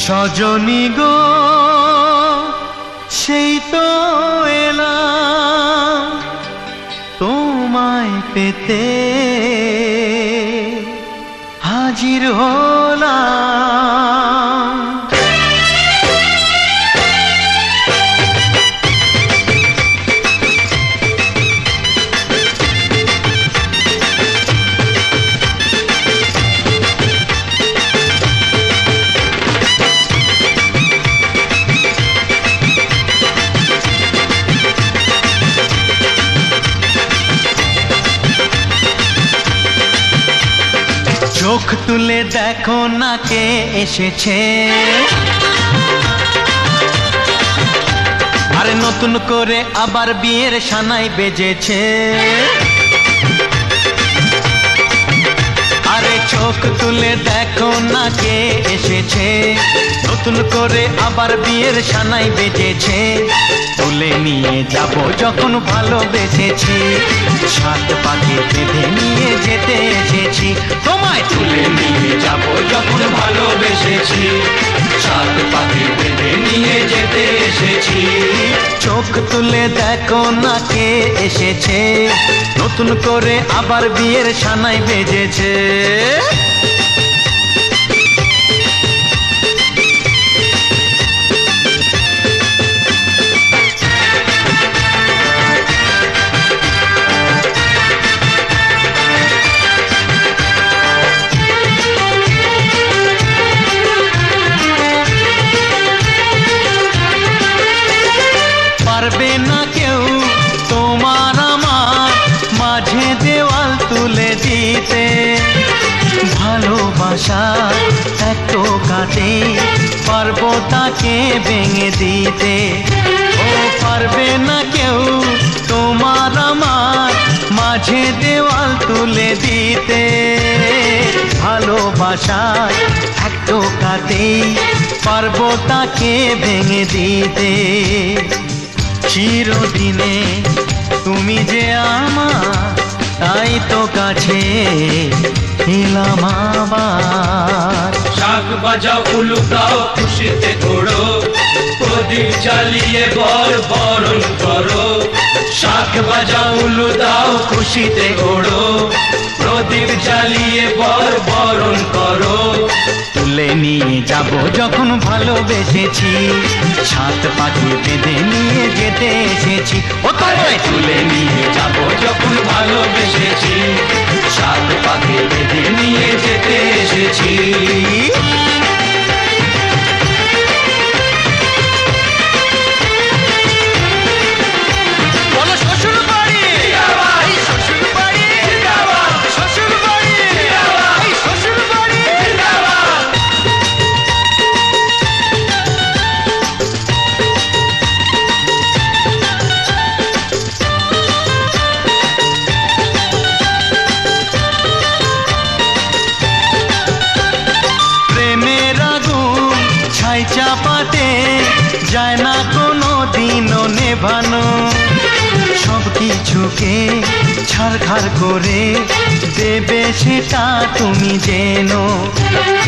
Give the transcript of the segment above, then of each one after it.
সজনী গো সেই তো এলাম তোমায় পেতে হাজির হলাম। চোখ তুলে দেখো না কে এসেছে, আরে নতুন করে আবার বিয়ের সানাই বেজেছে। আরে চোখ তুলে দেখো না কে এসেছে, নতুন করে আবার বিয়ের সানাই বেজেছে। তুলে নিয়ে যাব যখন ভালোবেসেছি, সাত পাকে বেঁধে নিয়ে যেতে এসেছি। তোমায় তুলে নিয়ে যাব যখন ভালোবেসেছি, সাত পাকে বেঁধে নিয়ে যেতে এসেছি। চোখ তুলে দেখো না কে এসেছে, নতুন করে আবার বিয়ের সানাই বেজেছে। পারবে না কেউ তোমার আমার মাঝে দেওয়াল তুলে দিতে, ভালোবাসা এত কাটে পারবো তাকে ভেঙে দিতে। ও পারবে না কেউ তোমার আমার মাঝে দেওয়াল তুলে দিতে, ভালোবাসা এত কাটে পারবো তাকে ভেঙে দিতে। চিরদিনে তুমি যে আমার, তাই তো কাছে এলাম আবার। শাক বাজাও উলু দাও খুশিতে ঘোড়ো, প্রদীপ জ্বালিয়ে বরণ করো। শাক বাজাও উলু দাও খুশিতে ঘোড়ো, প্রদীপ জ্বালিয়ে বরণ করো। তুলে নিয়ে যাব যখন ভালোবেসেছি, সাত পাখি বেঁধে নিয়ে যেতে এসেছি। ও তোমায় তুলে নিয়ে যাব যখন ভালোবেসেছি, সাত পাখি বেঁধে নিয়ে যেতে এসেছি। চাপাতে যায় না কোনো দিনও নেভানো, সব কিছুকে ছাড়খাড় করে দেবে সেটা তুমি জেনো।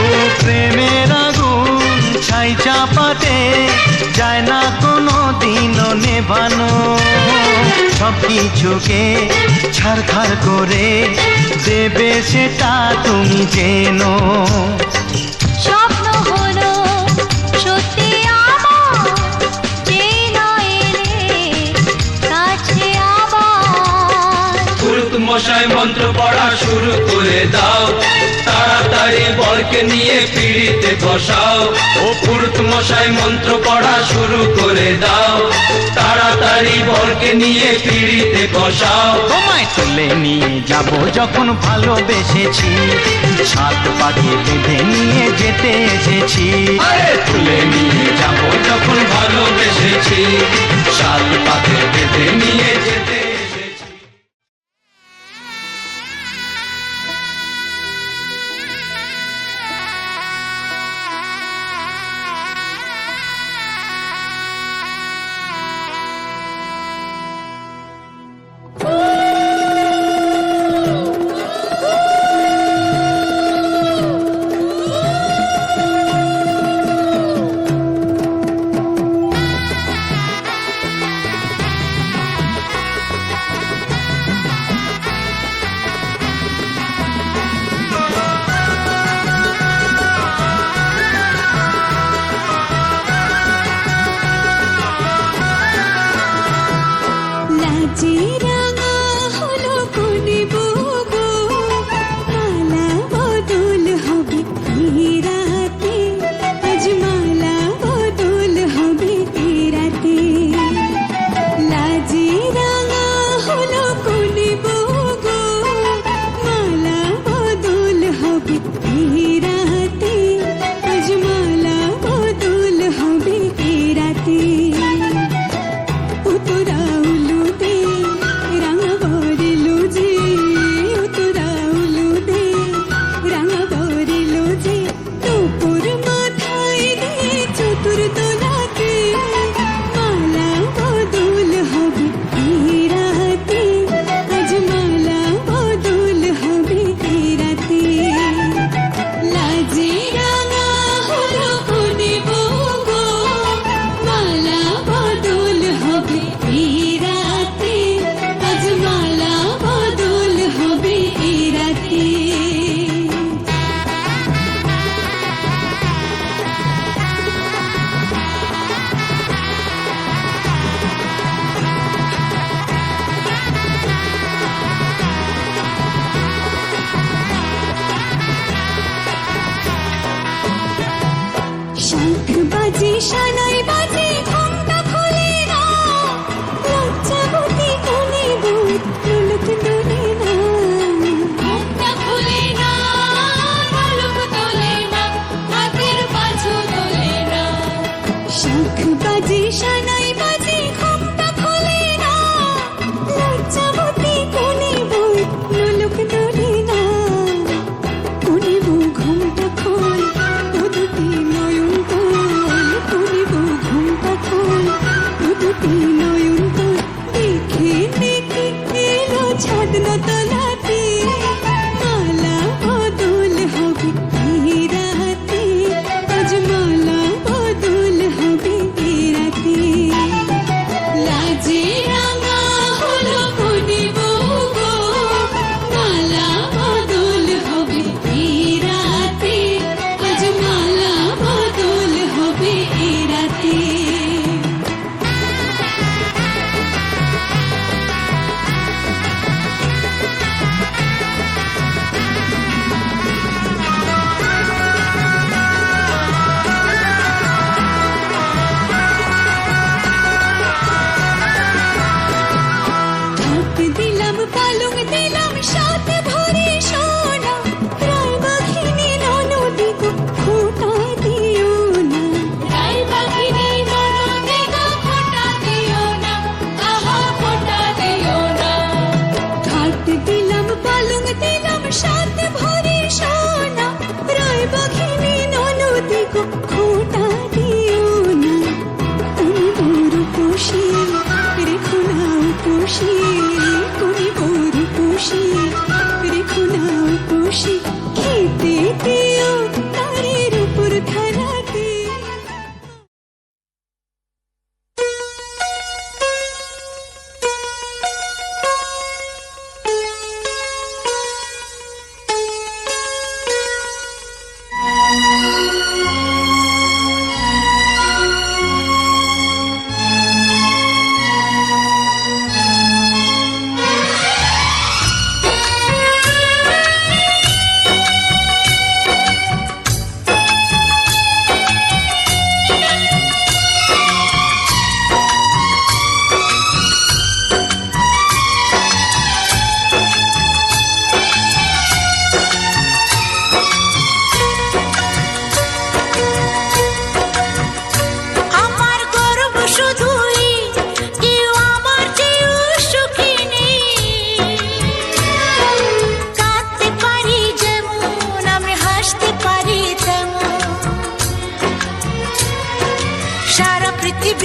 ও প্রেমের আগুন ছাই চাপাতে যায় না কোনো দিনও নেভানো, সব কিছুকে ছাড়খাড় করে দেবে সেটা তুমি জেনো। স্বপ্ন হলো সত্যি আমার, যে নয় এলে কাছে আবার। পুরুত মশাই মন্ত্র পড়া শুরু করে দাও, তাড়াতাড়ি বরকে নিয়ে পিড়িতে বসাও। ও পুরুত মশাই মন্ত্র পড়া শুরু করে দাও, তাড়াতাড়ি বরকে নিয়ে পিড়িতে বসাও। তোমায় তুলে নিয়ে যাব যখন ভালোবেসেছি, সাত পাখি বেঁধে নিয়ে যেতে এসেছি। তুলে নিয়ে যাব যখন ভালোবেসেছি, সাত পাখি বেঁধে নিয়ে যেতে এসেছি।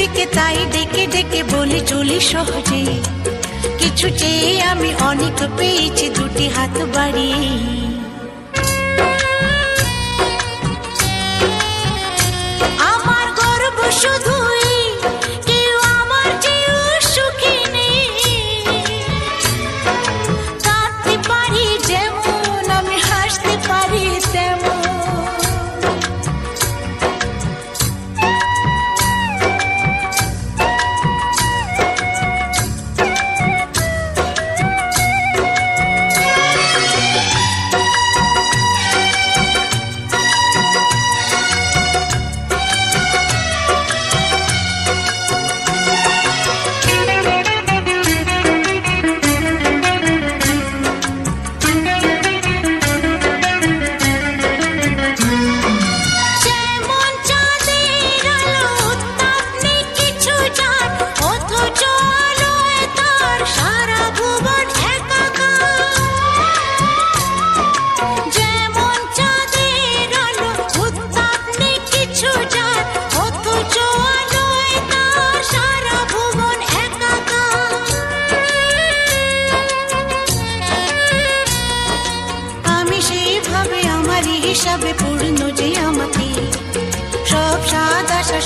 পৃথিবীকে তাই ডেকে ডেকে বলে চলি সহজে, কিছু চেয়ে আমি অনেক পেয়েছি দুটি হাত বাড়িয়ে। আমার গর্ব শুধুই কেউ আমার চেয়েও সুখী নেই, কাঁদতে পারি যেমন আমি হাসতে পারি তেমন। হিসাবে পূর্ণ যে আমাকে সব স্বাদ আশা